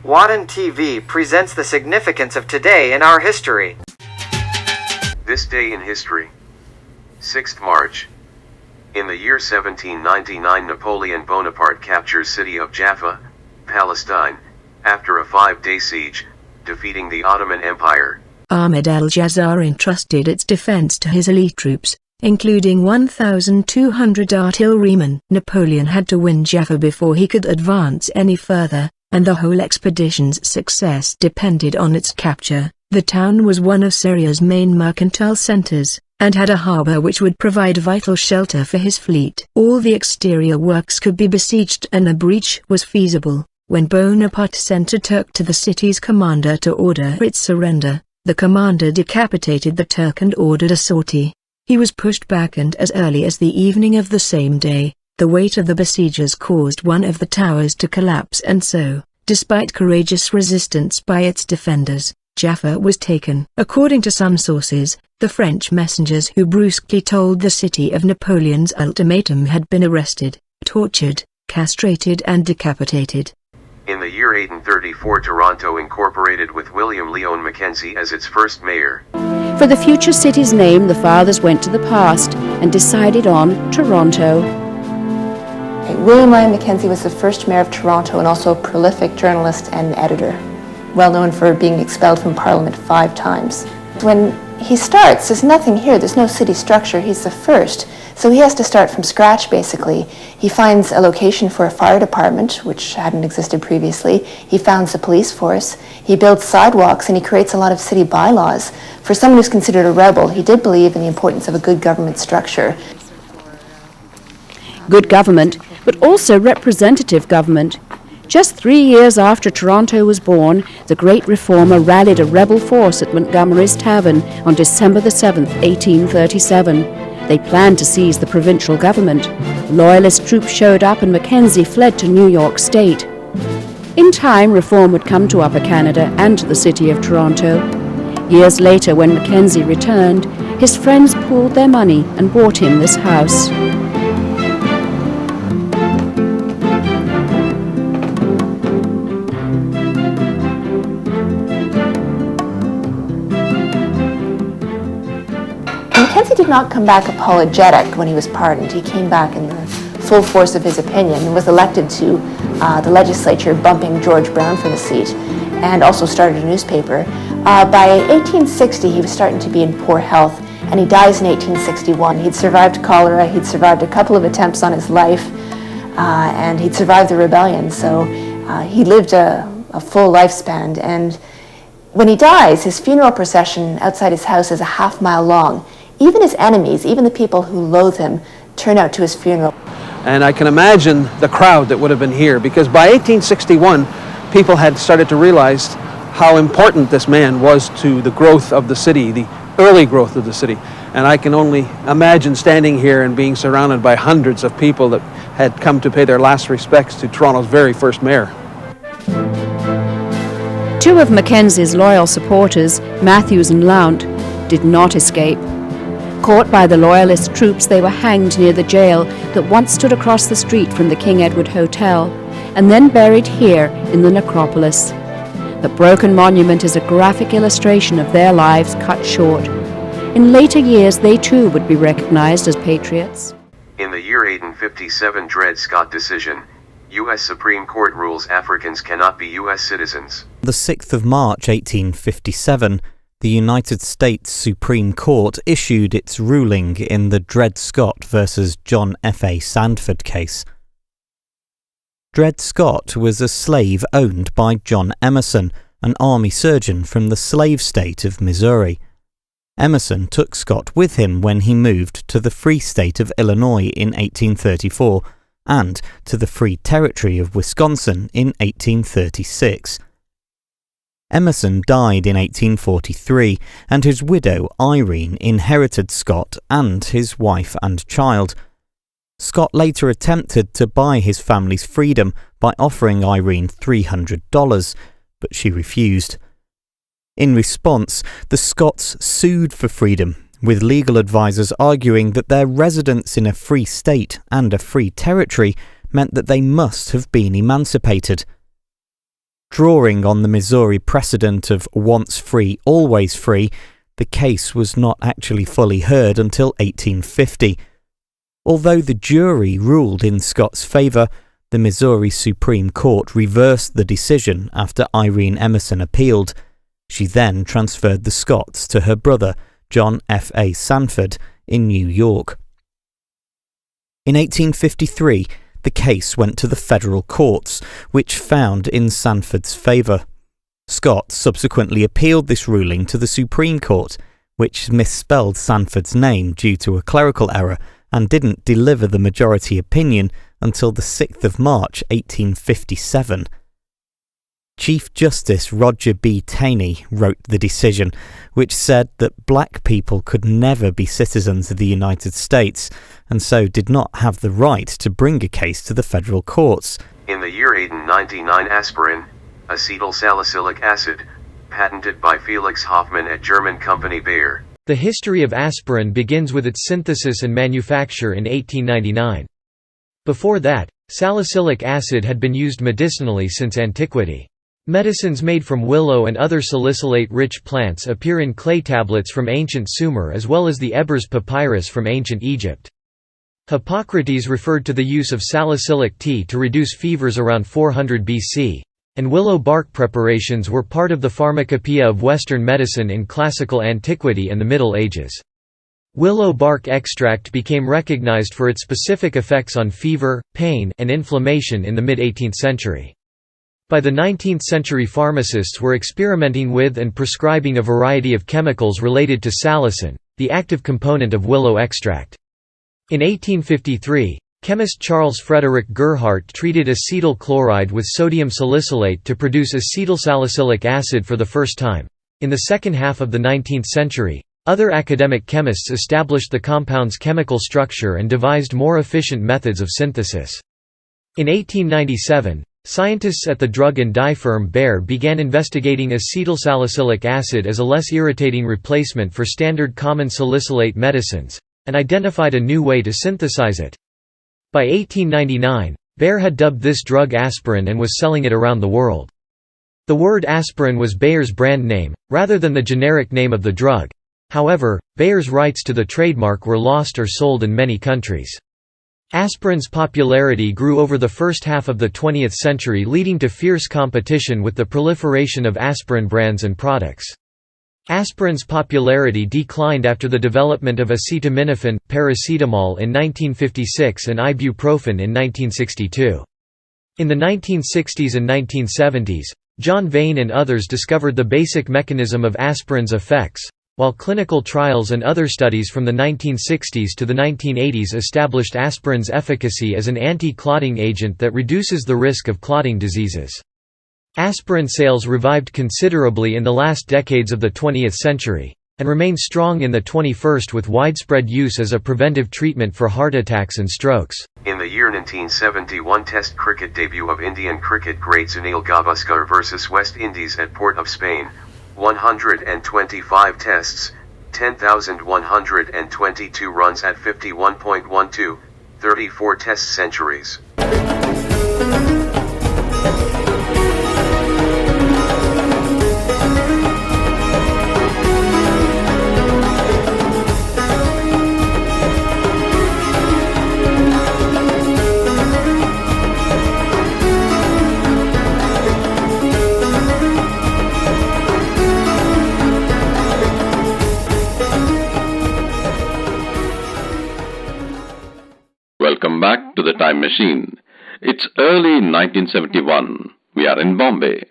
Wadden TV presents the significance of today in our history. This day in history. 6th March. In the year 1799, Napoleon Bonaparte captures city of Jaffa, Palestine, after a 5-day siege, defeating the Ottoman Empire. Ahmed al-Jazar entrusted its defense to his elite troops, including 1,200 artillerymen. Napoleon had to win Jaffa before he could advance any further, and the whole expedition's success depended on its capture. The town was one of Syria's main mercantile centers, and had a harbor which would provide vital shelter for his fleet. All the exterior works could be besieged and a breach was feasible. When Bonaparte sent a Turk to the city's commander to order its surrender, the commander decapitated the Turk and ordered a sortie. He was pushed back, and as early as the evening of the same day, the weight of the besiegers caused one of the towers to collapse, and so, despite courageous resistance by its defenders, Jaffa was taken. According to some sources, the French messengers who brusquely told the city of Napoleon's ultimatum had been arrested, tortured, castrated and decapitated. In the year 1834, Toronto incorporated with William Lyon Mackenzie as its first mayor. For the future city's name, the fathers went to the past and decided on Toronto. William Lyon Mackenzie was the first mayor of Toronto and also a prolific journalist and editor, well known for being expelled from Parliament 5 times. When he starts, there's nothing here, there's no city structure, he's the first, so he has to start from scratch basically. He finds a location for a fire department, which hadn't existed previously. He founds a police force, he builds sidewalks, and he creates a lot of city bylaws. For someone who's considered a rebel, he did believe in the importance of a good government structure. Good government, but also representative government. Just 3 years after Toronto was born, the great reformer rallied a rebel force at Montgomery's Tavern on December the 7th, 1837. They planned to seize the provincial government. Loyalist troops showed up and Mackenzie fled to New York State. In time, reform would come to Upper Canada and to the city of Toronto. Years later, when Mackenzie returned, his friends pooled their money and bought him this house. Mackenzie did not come back apologetic when he was pardoned. He came back in the full force of his opinion and was elected to the legislature, bumping George Brown for the seat, and also started a newspaper. By 1860, he was starting to be in poor health, and he dies in 1861. He'd survived cholera, he'd survived a couple of attempts on his life, and he'd survived the rebellion, so he lived a full lifespan. And when he dies, his funeral procession outside his house is a half-mile long. Even his enemies, even the people who loathe him, turn out to his funeral. And I can imagine the crowd that would have been here, because by 1861, people had started to realize how important this man was to the growth of the city, the early growth of the city. And I can only imagine standing here and being surrounded by hundreds of people that had come to pay their last respects to Toronto's very first mayor. 2 of Mackenzie's loyal supporters, Matthews and Lount, did not escape. Caught by the Loyalist troops, they were hanged near the jail that once stood across the street from the King Edward Hotel, and then buried here in the necropolis. The broken monument is a graphic illustration of their lives cut short. In later years, they too would be recognized as patriots. In the year 1857, Dred Scott decision, U.S. Supreme Court rules Africans cannot be U.S. citizens. The 6th of March 1857, the United States Supreme Court issued its ruling in the Dred Scott versus John F.A. Sandford case. Dred Scott was a slave owned by John Emerson, an army surgeon from the slave state of Missouri. Emerson took Scott with him when he moved to the Free State of Illinois in 1834 and to the Free Territory of Wisconsin in 1836. Emerson died in 1843, and his widow Irene inherited Scott and his wife and child. Scott later attempted to buy his family's freedom by offering Irene $300, but she refused. In response, the Scots sued for freedom, with legal advisers arguing that their residence in a free state and a free territory meant that they must have been emancipated. Drawing on the Missouri precedent of once free, always free, the case was not actually fully heard until 1850. Although the jury ruled in Scott's favour, the Missouri Supreme Court reversed the decision after Irene Emerson appealed. She then transferred the Scotts to her brother, John F.A. Sanford, in New York. In 1853, the case went to the federal courts, which found in Sanford's favour. Scott subsequently appealed this ruling to the Supreme Court, which misspelled Sanford's name due to a clerical error and didn't deliver the majority opinion until the 6th of March 1857. Chief Justice Roger B. Taney wrote the decision, which said that black people could never be citizens of the United States, and so did not have the right to bring a case to the federal courts. In the year 1899, aspirin, acetyl salicylic acid, patented by Felix Hoffmann at German company Bayer. The history of aspirin begins with its synthesis and manufacture in 1899. Before that, salicylic acid had been used medicinally since antiquity. Medicines made from willow and other salicylate-rich plants appear in clay tablets from ancient Sumer as well as the Ebers papyrus from ancient Egypt. Hippocrates referred to the use of salicylic tea to reduce fevers around 400 BC, and willow bark preparations were part of the pharmacopoeia of Western medicine in classical antiquity and the Middle Ages. Willow bark extract became recognized for its specific effects on fever, pain, and inflammation in the mid-18th century. By the 19th century, pharmacists were experimenting with and prescribing a variety of chemicals related to salicin, the active component of willow extract. In 1853, chemist Charles Frederick Gerhardt treated acetyl chloride with sodium salicylate to produce acetylsalicylic acid for the first time. In the second half of the 19th century, other academic chemists established the compound's chemical structure and devised more efficient methods of synthesis. In 1897, scientists at the drug and dye firm Bayer began investigating acetylsalicylic acid as a less irritating replacement for standard common salicylate medicines, and identified a new way to synthesize it. By 1899, Bayer had dubbed this drug aspirin and was selling it around the world. The word aspirin was Bayer's brand name, rather than the generic name of the drug. However, Bayer's rights to the trademark were lost or sold in many countries. Aspirin's popularity grew over the first half of the 20th century, leading to fierce competition with the proliferation of aspirin brands and products. Aspirin's popularity declined after the development of acetaminophen, paracetamol in 1956 and ibuprofen in 1962. In the 1960s and 1970s, John Vane and others discovered the basic mechanism of aspirin's effects, while clinical trials and other studies from the 1960s to the 1980s established aspirin's efficacy as an anti-clotting agent that reduces the risk of clotting diseases. Aspirin sales revived considerably in the last decades of the 20th century, and remain strong in the 21st with widespread use as a preventive treatment for heart attacks and strokes. In the year 1971, Test cricket debut of Indian cricket great Sunil Gavaskar vs West Indies at Port of Spain, 125 tests, 10,122 runs at 51.12, 34 test centuries. Welcome back to the Time Machine. It's early 1971. We are in Bombay.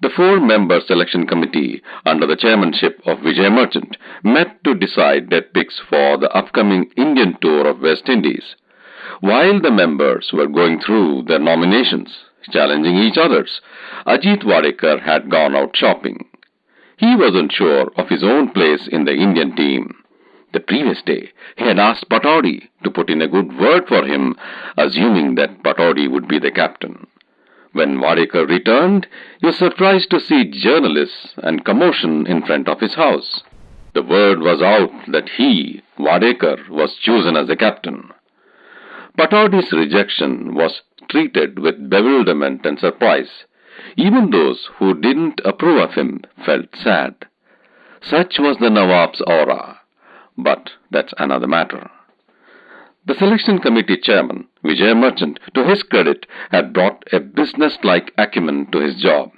The 4-member selection committee, under the chairmanship of Vijay Merchant, met to decide their picks for the upcoming Indian tour of West Indies. While the members were going through their nominations, challenging each other's, Ajit Wadekar had gone out shopping. He wasn't sure of his own place in the Indian team. The previous day, he had asked Pataudi to put in a good word for him, assuming that Pataudi would be the captain. When Wadekar returned, he was surprised to see journalists and commotion in front of his house. The word was out that he, Wadekar, was chosen as the captain. Pataudi's rejection was treated with bewilderment and surprise. Even those who didn't approve of him felt sad. Such was the Nawab's aura. But that's another matter. The selection committee chairman, Vijay Merchant, to his credit, had brought a business-like acumen to his job.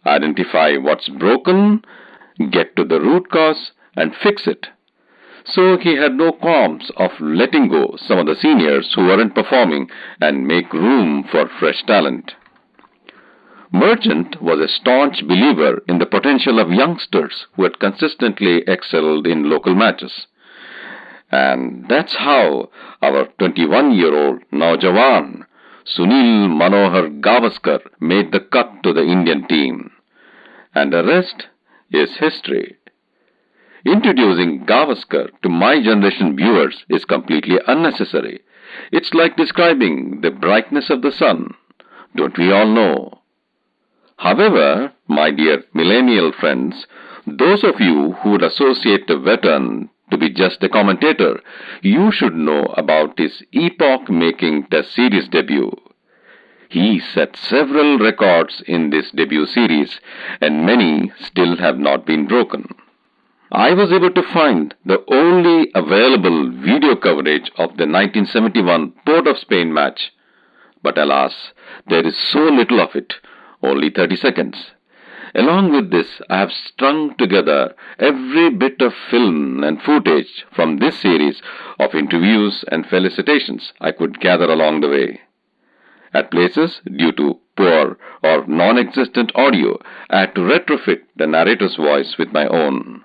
Identify what's broken, get to the root cause, and fix it. So he had no qualms of letting go some of the seniors who weren't performing and make room for fresh talent. Merchant was a staunch believer in the potential of youngsters who had consistently excelled in local matches. And that's how our 21-year-old Naujawan, Sunil Manohar Gavaskar, made the cut to the Indian team. And the rest is history. Introducing Gavaskar to my generation viewers is completely unnecessary. It's like describing the brightness of the sun. Don't we all know? However, my dear millennial friends, those of you who would associate a veteran to be just a commentator, you should know about his epoch-making Test series debut. He set several records in this debut series, and many still have not been broken. I was able to find the only available video coverage of the 1971 Port of Spain match. But alas, there is so little of it, only 30 seconds. Along with this, I have strung together every bit of film and footage from this series of interviews and felicitations I could gather along the way. At places, due to poor or non-existent audio, I had to retrofit the narrator's voice with my own.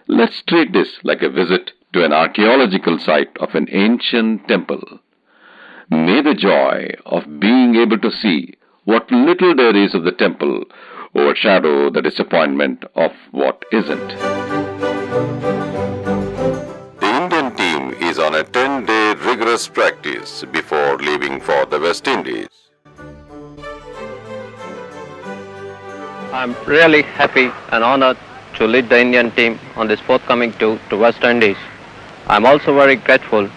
Let's treat this like a visit to an archaeological site of an ancient temple. May the joy of being able to see what little there is of the temple overshadow the disappointment of what isn't. The Indian team is on a 10-day rigorous practice before leaving for the West Indies. I'm really happy and honored to lead the Indian team on this forthcoming tour to West Indies. I'm also very grateful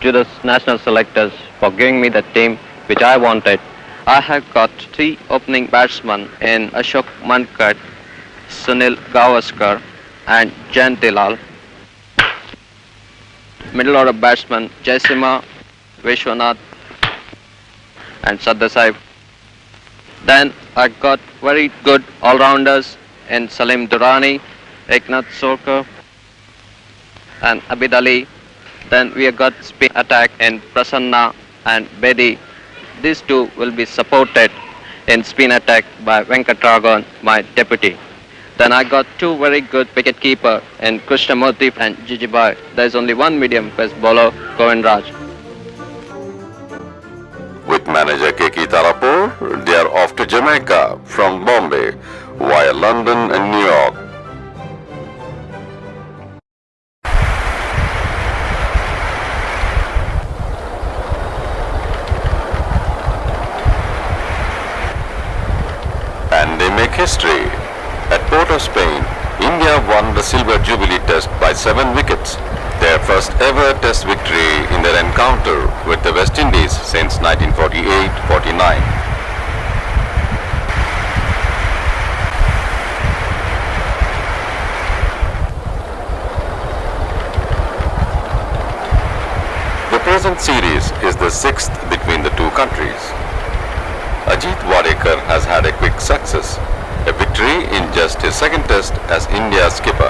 to the national selectors for giving me the team which I wanted. I have got 3 opening batsmen in Ashok Mankad, Sunil Gavaskar and Jayantilal. Middle order batsmen Jaisima, Vishwanath and Sadasai. Then I got very good all-rounders in Salim Durrani, Eknath Sorkar and Abid Ali. Then we have got spin attack in Prasanna and Bedi. These two will be supported in spin attack by Venkatragon, my deputy. Then I got 2 very good wicket keeper in Krishnamurthy and Jijibai. There is only 1 medium pace bowler, Govindraj. With manager K.K. Tarapur, they are off to Jamaica from Bombay via London and New York. And they make history. At Port of Spain, India won the Silver Jubilee Test by 7 wickets, their first ever Test victory in their encounter with the West Indies since 1948-49. The present series is the 6th between the two countries. Ajit Wadekar has had a quick success, a victory in just his 2nd test as India's skipper.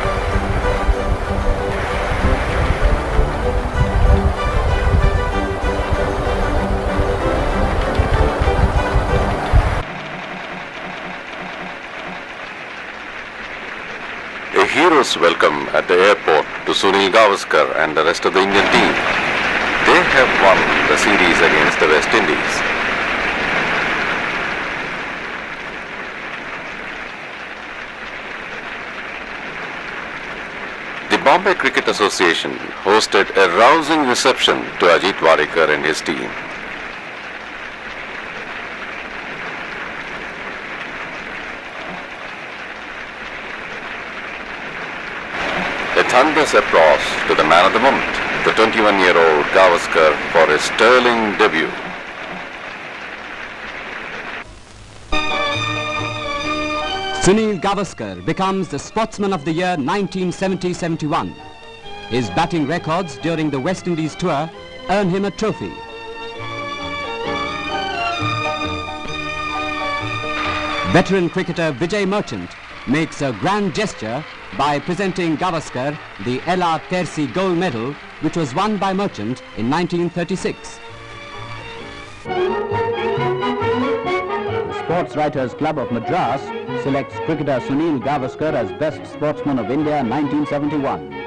A hero's welcome at the airport to Sunil Gavaskar and the rest of the Indian team. They have won the series against the West Indies. The Bombay Cricket Association hosted a rousing reception to Ajit Wadekar and his team. A thunderous applause to the man of the moment, the 21-year-old Gavaskar, for his sterling debut. Sunil Gavaskar becomes the Sportsman of the Year 1970-71. His batting records during the West Indies tour earn him a trophy. Veteran cricketer Vijay Merchant makes a grand gesture by presenting Gavaskar the Ella Tersi Gold Medal, which was won by Merchant in 1936. The Sports Writers Club of Madras selects cricketer Sunil Gavaskar as Best Sportsman of India 1971.